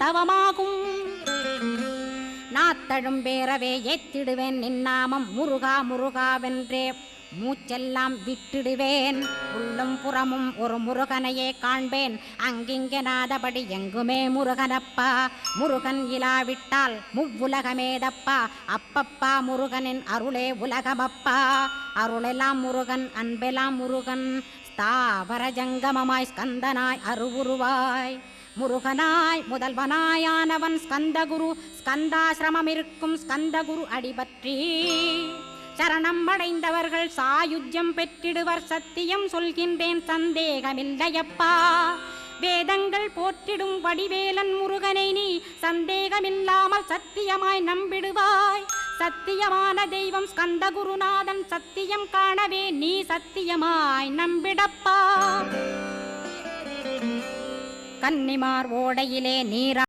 தவமாகும். நாத்தழும் பேரவே ஏத்திடுவேன் நின்னாமம் முருகா முருகாவென்றே மூச்செல்லாம் விட்டிடுவேன். உள்ளும் புறமும் ஒரு முருகனையே காண்பேன். அங்கிங்கெனாதபடி எங்குமே முருகனப்பா. முருகன் இலாவிட்டால் முவ்வுலகமேதப்பா. அப்பப்பா முருகனின் அருளே உலகமப்பா. அருளெல்லாம் முருகன் அன்பெல்லாம் முருகன். ஸ்தாவர ஜங்கமமாய் ஸ்கந்தனாய் அருவுருவாய் முருகனாய் முதல்வனாயானவன் ஸ்கந்தகுரு. ஸ்கந்தாசிரமம் இருக்கும் ஸ்கந்தகுரு அடிபற்றி சரணம் அடைந்தவர்கள் சாயுஜ்யம் பெற்றிடுவர். சத்தியம் சொல்கின்றேன் சந்தேகமில்லையப்பா. வேதங்கள் போற்றிடும் வடிவேலன் முருகனை நீ சந்தேகமில்லாமல் சத்தியமாய் நம்பிடுவாய். சத்தியமான தெய்வம் ஸ்கந்தகுருநாதன். சத்தியம் காணவே நீ சத்தியமாய் நம்பிடப்பா. கன்னிமார் ஓடையிலே நீரா